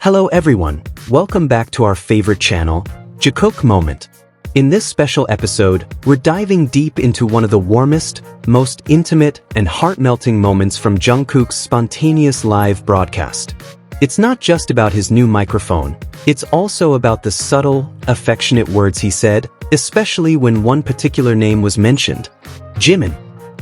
Hello everyone, welcome back to our favorite channel, Jikook Moment. In this special episode, we're diving deep into one of the warmest, most intimate, and heart-melting moments from Jungkook's spontaneous live broadcast. It's not just about his new microphone, it's also about the subtle, affectionate words he said, especially when one particular name was mentioned. Jimin.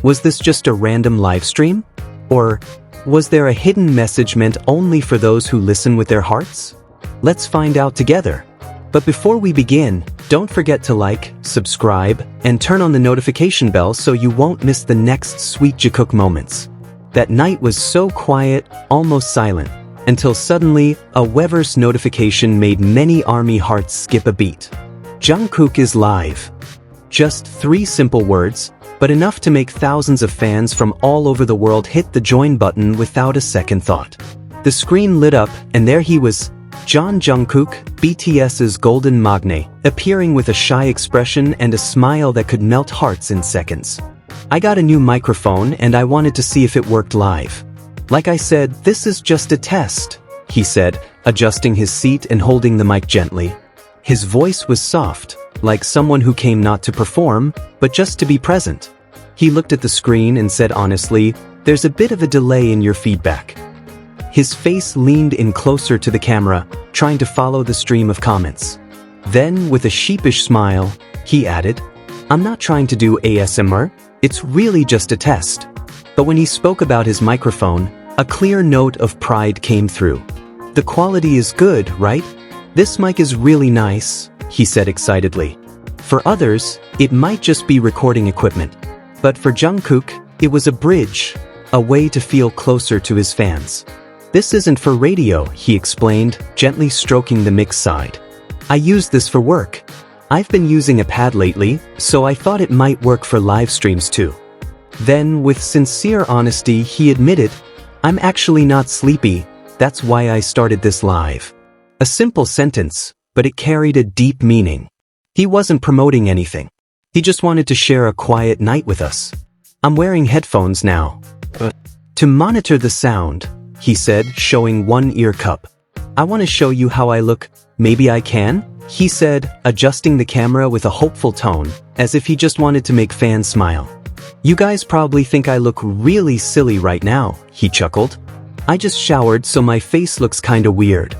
Was this just a random live stream? Or was there a hidden message meant only for those who listen with their hearts? Let's find out together. But before we begin, don't forget to like, subscribe, and turn on the notification bell so you won't miss the next sweet Jikook moments. That night was so quiet, almost silent, until suddenly, a Weverse notification made many ARMY hearts skip a beat. Jungkook is live. Just 3 simple words, but enough to make thousands of fans from all over the world hit the join button without a second thought. The screen lit up, and there he was, John Jungkook, BTS's golden magne, appearing with a shy expression and a smile that could melt hearts in seconds. I got a new microphone and I wanted to see if it worked live. Like I said, this is just a test, he said, adjusting his seat and holding the mic gently. His voice was soft, like someone who came not to perform, but just to be present. He looked at the screen and said honestly, "There's a bit of a delay in your feedback." His face leaned in closer to the camera, trying to follow the stream of comments. Then, with a sheepish smile, he added, "I'm not trying to do ASMR, it's really just a test." But when he spoke about his microphone, a clear note of pride came through. "The quality is good, right? This mic is really nice," he said excitedly. For others, it might just be recording equipment. But for Jungkook, it was a bridge, a way to feel closer to his fans. "This isn't for radio," he explained, gently stroking the mix side. "I use this for work. I've been using a pad lately, so I thought it might work for live streams too." Then, with sincere honesty, he admitted, "I'm actually not sleepy, that's why I started this live." A simple sentence, but it carried a deep meaning. He wasn't promoting anything. He just wanted to share a quiet night with us. "I'm wearing headphones now. To monitor the sound," he said, showing one ear cup. "I want to show you how I look. Maybe I can?" he said, adjusting the camera with a hopeful tone, as if he just wanted to make fans smile. "You guys probably think I look really silly right now," he chuckled. "I just showered so my face looks kinda weird."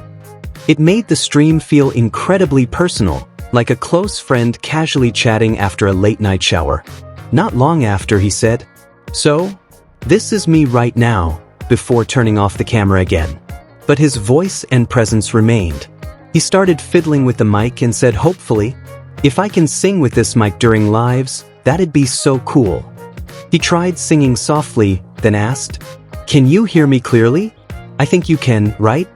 It made the stream feel incredibly personal, like a close friend casually chatting after a late-night shower. Not long after, he said, "So, this is me right now," before turning off the camera again. But his voice and presence remained. He started fiddling with the mic and said hopefully, "If I can sing with this mic during lives, that'd be so cool." He tried singing softly, then asked, "Can you hear me clearly? I think you can, right?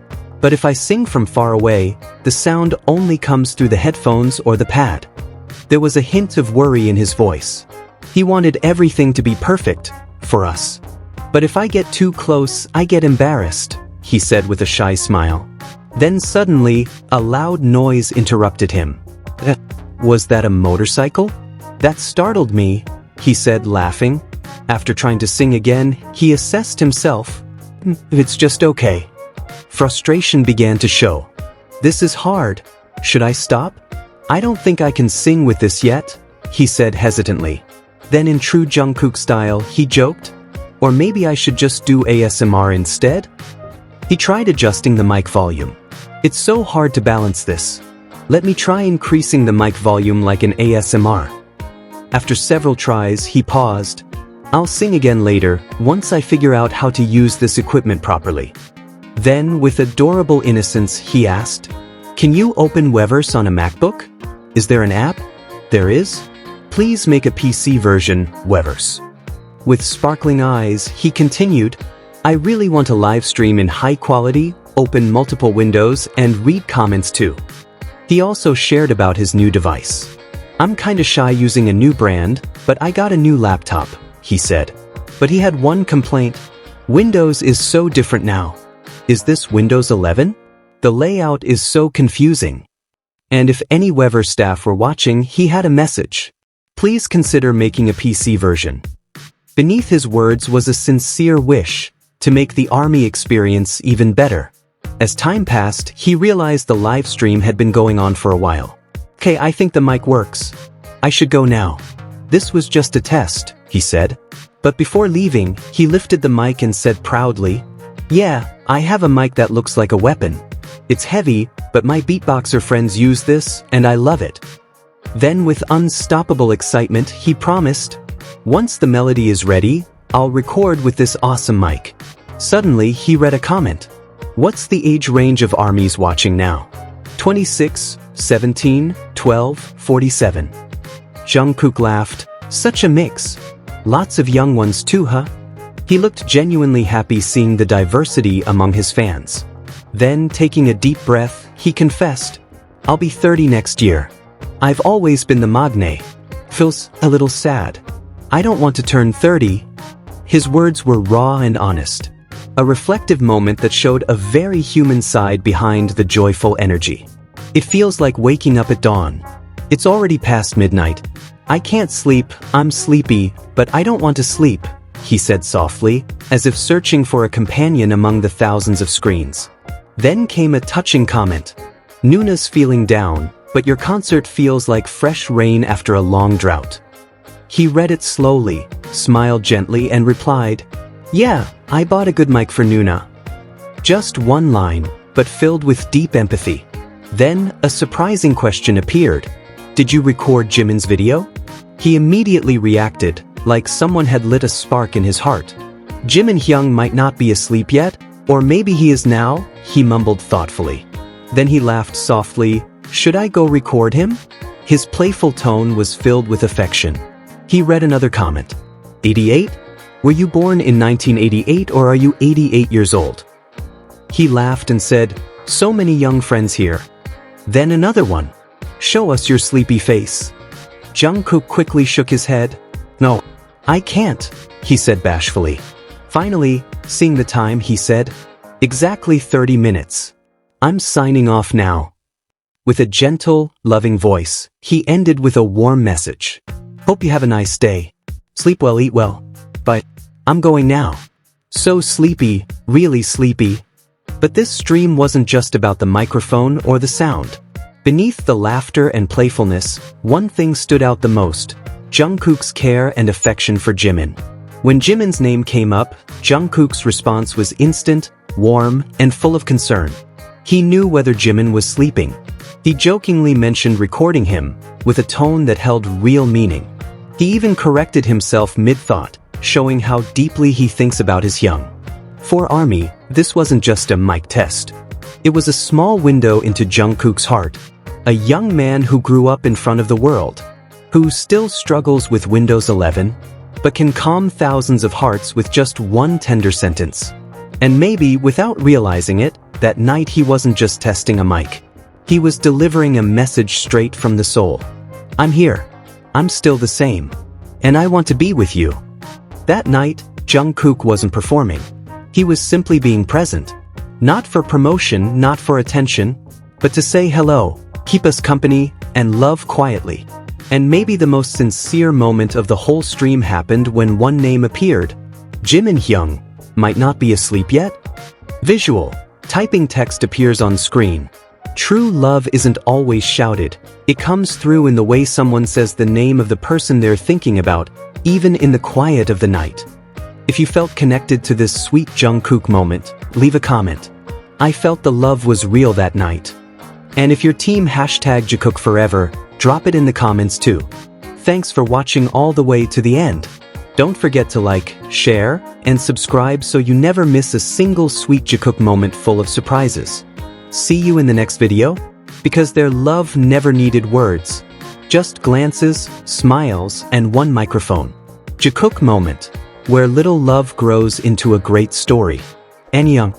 But if I sing from far away, the sound only comes through the headphones or the pad." There was a hint of worry in his voice. He wanted everything to be perfect, for us. "But if I get too close, I get embarrassed," he said with a shy smile. Then suddenly, a loud noise interrupted him. "Was that a motorcycle? That startled me," he said, laughing. After trying to sing again, he assessed himself. "It's just okay." Frustration began to show. "This is hard. Should I stop? I don't think I can sing with this yet," he said hesitantly. Then in true Jungkook style, he joked, "Or maybe I should just do ASMR instead?" He tried adjusting the mic volume. "It's so hard to balance this. Let me try increasing the mic volume like an ASMR." After several tries, he paused. "I'll sing again later, once I figure out how to use this equipment properly." Then, with adorable innocence, he asked, "Can you open Weverse on a MacBook? Is there an app?" "There is. Please make a PC version, Weverse." With sparkling eyes, he continued, "I really want to live stream in high quality, open multiple windows, and read comments too." He also shared about his new device. "I'm kinda shy using a new brand, but I got a new laptop," he said. But he had one complaint. "Windows is so different now. Is this Windows 11? The layout is so confusing." And if any Weverse staff were watching, he had a message. "Please consider making a PC version." Beneath his words was a sincere wish to make the ARMY experience even better. As time passed, he realized the live stream had been going on for a while. "Okay, I think the mic works. I should go now. This was just a test," he said. But before leaving, he lifted the mic and said proudly, "Yeah, I have a mic that looks like a weapon. It's heavy, but my beatboxer friends use this, and I love it." Then with unstoppable excitement, he promised, "Once the melody is ready, I'll record with this awesome mic." Suddenly, he read a comment. "What's the age range of armies watching now? 26, 17, 12, 47. Jungkook laughed. "Such a mix. Lots of young ones too, huh?" He looked genuinely happy seeing the diversity among his fans. Then, taking a deep breath, he confessed, "I'll be 30 next year. I've always been the magne. Feels a little sad. I don't want to turn 30. His words were raw and honest. A reflective moment that showed a very human side behind the joyful energy. "It feels like waking up at dawn. It's already past midnight. I can't sleep, I'm sleepy, but I don't want to sleep," he said softly, as if searching for a companion among the thousands of screens. Then came a touching comment. "Nuna's feeling down, but your concert feels like fresh rain after a long drought." He read it slowly, smiled gently and replied, "Yeah, I bought a good mic for Nuna." Just one line, but filled with deep empathy. Then, a surprising question appeared. "Did you record Jimin's video?" He immediately reacted, like someone had lit a spark in his heart. "Jimin Hyung might not be asleep yet, or maybe he is now," he mumbled thoughtfully. Then he laughed softly. "Should I go record him?" His playful tone was filled with affection. He read another comment. 88? Were you born in 1988 or are you 88 years old? He laughed and said, "So many young friends here." Then another one. "Show us your sleepy face." Jungkook quickly shook his head. "No, I can't," he said bashfully. Finally, seeing the time, he said, "Exactly 30 minutes. I'm signing off now." With a gentle, loving voice, he ended with a warm message. "Hope you have a nice day. Sleep well, eat well. But I'm going now. So sleepy, really sleepy." But this stream wasn't just about the microphone or the sound. Beneath the laughter and playfulness, one thing stood out the most: Jungkook's care and affection for Jimin. When Jimin's name came up, Jungkook's response was instant, warm, and full of concern. He knew whether Jimin was sleeping. He jokingly mentioned recording him, with a tone that held real meaning. He even corrected himself mid-thought, showing how deeply he thinks about his young. For ARMY, this wasn't just a mic test. It was a small window into Jungkook's heart. A young man who grew up in front of the world. Who still struggles with Windows 11, but can calm thousands of hearts with just one tender sentence. And maybe, without realizing it, that night he wasn't just testing a mic. He was delivering a message straight from the soul. "I'm here. I'm still the same. And I want to be with you." That night, Jungkook wasn't performing. He was simply being present. Not for promotion, not for attention, but to say hello, keep us company, and love quietly. And maybe the most sincere moment of the whole stream happened when one name appeared. Jimin Hyung. Might not be asleep yet? Visual. Typing text appears on screen. True love isn't always shouted. It comes through in the way someone says the name of the person they're thinking about, even in the quiet of the night. If you felt connected to this sweet Jungkook moment, leave a comment. I felt the love was real that night. And if your team #Jikook forever, drop it in the comments too. Thanks for watching all the way to the end. Don't forget to like, share, and subscribe so you never miss a single sweet Jikook moment full of surprises. See you in the next video, because their love never needed words. Just glances, smiles, and one microphone. Jikook moment, where little love grows into a great story. Annyeong.